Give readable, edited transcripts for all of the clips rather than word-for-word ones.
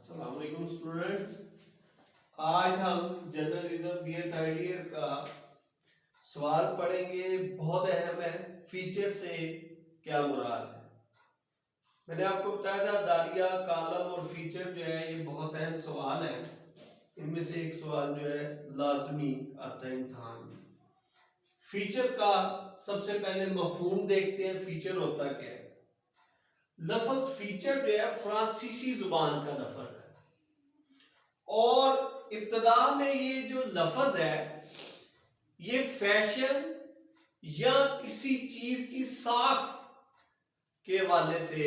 السلام علیکم اسٹوڈنٹس، آج ہم journalism B A third year کا سوال پڑھیں گے۔ بہت اہم ہے، فیچر سے کیا مراد ہے۔ میں نے آپ کو بتایا تھا دالیہ، کالم اور فیچر جو ہے یہ بہت اہم سوال ہے۔ ان میں سے ایک سوال جو ہے لازمی آتا ہے امتحان میں۔ فیچر کا سب سے پہلے مفہوم دیکھتے ہیں، فیچر ہوتا کیا ہے۔ لفظ فیچر جو ہے فرانسیسی زبان کا لفظ ہے، اور ابتدا میں یہ جو لفظ ہے یہ فیشن یا کسی چیز کی ساخت کے حوالے سے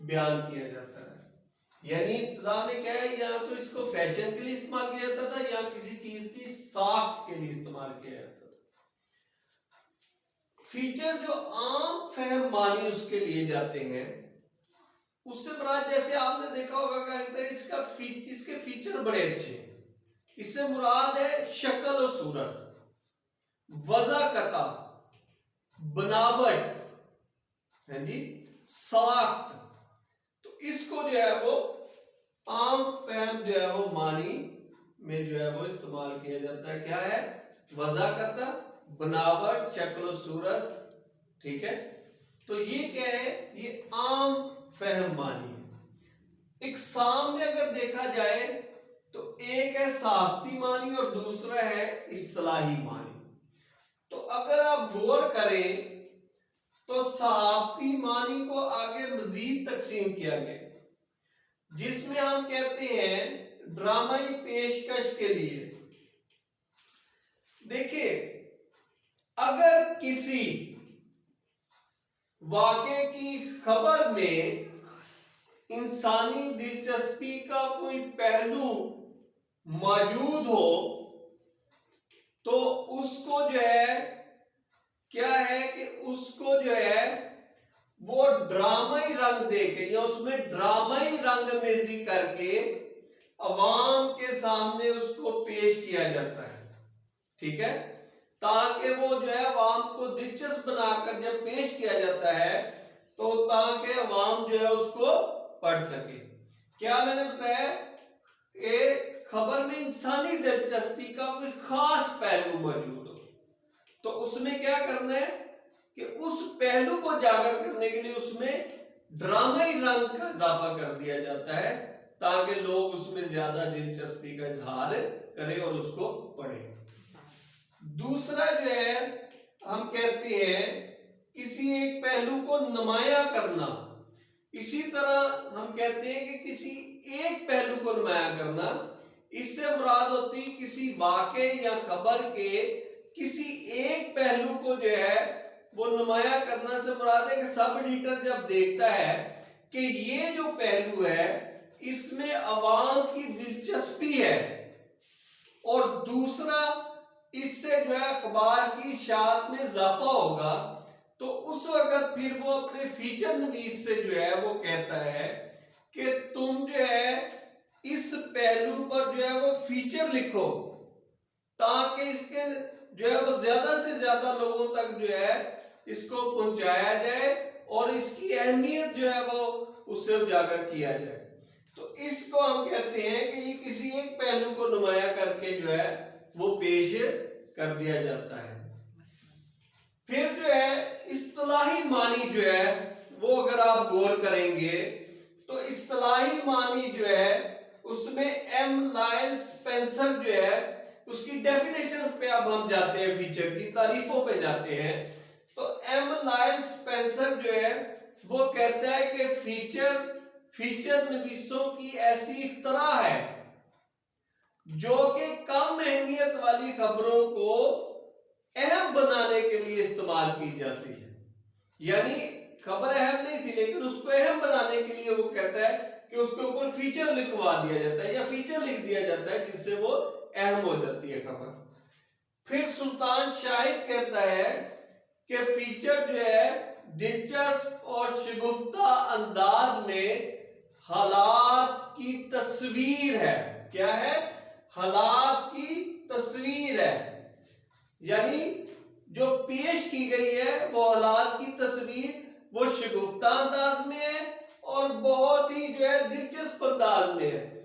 بیان کیا جاتا ہے۔ یعنی ابتدا میں کیا ہے، یا تو اس کو فیشن کے لیے استعمال کیا جاتا تھا یا کسی چیز کی ساخت کے لیے استعمال کیا جاتا تھا۔ فیچر جو عام فہم معنی اس کے لیے جاتے ہیں، اس سے مراد جیسے آپ نے دیکھا ہوگا کہ اس کے فیچر بڑے اچھے ہیں۔ اس سے مراد ہے شکل و صورت، وضاحت، بناوٹ، ساخت۔ تو اس کو جو ہے وہ عام فہم جو ہے وہ معنی میں جو ہے وہ استعمال کیا جاتا ہے۔ کیا ہے؟ وضاحت، بناوٹ، شکل و صورت۔ ٹھیک ہے، تو یہ کیا ہے؟ یہ عام فہم معنی ہے۔ اقسام میں اگر دیکھا جائے تو ایک ہے صحافتی معنی اور دوسرا ہے اصطلاحی معنی۔ تو اگر آپ غور کریں تو صحافتی معنی کو آگے مزید تقسیم کیا گیا، جس میں ہم کہتے ہیں ڈرامائی پیشکش کے لیے۔ دیکھیں، اگر کسی واقعے کی خبر میں انسانی دلچسپی کا کوئی پہلو موجود ہو تو اس کو جو ہے کیا ہے کہ اس کو جو ہے وہ ڈرامائی رنگ دے کے یا اس میں ڈرامائی رنگ میزی کر کے عوام کے سامنے اس کو پیش کیا جاتا ہے۔ ٹھیک ہے، تاکہ وہ جو ہے عوام کو دلچسپ بنا کر جب پیش کیا جاتا ہے تو تاکہ عوام جو ہے اس کو پڑھ سکے۔ کیا میں نے بتایا کہ خبر میں انسانی دلچسپی کا کوئی خاص پہلو موجود ہو تو اس میں کیا کرنا ہے کہ اس پہلو کو اجاگر کرنے کے لیے اس میں ڈرامائی رنگ کا اضافہ کر دیا جاتا ہے تاکہ لوگ اس میں زیادہ دلچسپی کا اظہار کریں اور اس کو پڑھیں۔ دوسرا جو ہے ہم کہتے ہیں کسی ایک پہلو کو نمایاں کرنا۔ اسی طرح ہم کہتے ہیں کہ کسی ایک پہلو کو نمایاں کرنا، اس سے مراد ہوتی کسی واقعے یا خبر کے کسی ایک پہلو کو جو ہے وہ نمایاں کرنا سے مراد ہے کہ سب ایڈیٹر جب دیکھتا ہے کہ یہ جو پہلو ہے اس میں عوام کی دلچسپی ہے اور دوسرا اس سے جو ہے اخبار کی اشاعت میں اضافہ ہوگا، تو اس وقت پھر وہ اپنے فیچر نویس سے جو ہے وہ کہتا ہے کہ تم جو ہے اس پہلو پر جو ہے وہ فیچر لکھو تاکہ اس کے جو ہے وہ زیادہ سے زیادہ لوگوں تک جو ہے اس کو پہنچایا جائے اور اس کی اہمیت جو ہے وہ اس سے اجاگر کیا جائے۔ تو اس کو ہم کہتے ہیں کہ یہ کسی ایک پہلو کو نمایاں کر کے جو ہے وہ پیش کر دیا جاتا ہے۔ پھر جو ہے اصطلاحی معنی جو ہے وہ اگر آپ غور کریں گے تو اصطلاحی معنی جو ہے اس میں ایم لائل سپینسر جو ہے اس کی ڈیفینیشن پہ اب ہم جاتے ہیں، فیچر کی تعریفوں پہ جاتے ہیں۔ تو ایم لائل سپینسر جو ہے وہ کہتا ہے کہ فیچر نویسوں کی ایسی اختراع ہے جو کہ کم اہمیت والی خبروں کو اہم بنانے کے لیے استعمال کی جاتی ہے۔ یعنی خبر اہم نہیں تھی لیکن اس کو اہم بنانے کے لیے وہ کہتا ہے کہ اس کے اوپر فیچر لکھوا دیا جاتا ہے یا فیچر لکھ دیا جاتا ہے جس سے وہ اہم ہو جاتی ہے خبر۔ پھر سلطان شاہد کہتا ہے کہ فیچر جو ہے دلچسپ اور شگفتہ انداز میں حالات کی تصویر ہے۔ کیا ہے؟ حالات کی تصویر ہے، یعنی جو پیش کی گئی ہے وہ حالات کی تصویر وہ شگفتہ انداز میں ہے اور بہت ہی جو ہے دلچسپ انداز میں ہے۔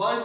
1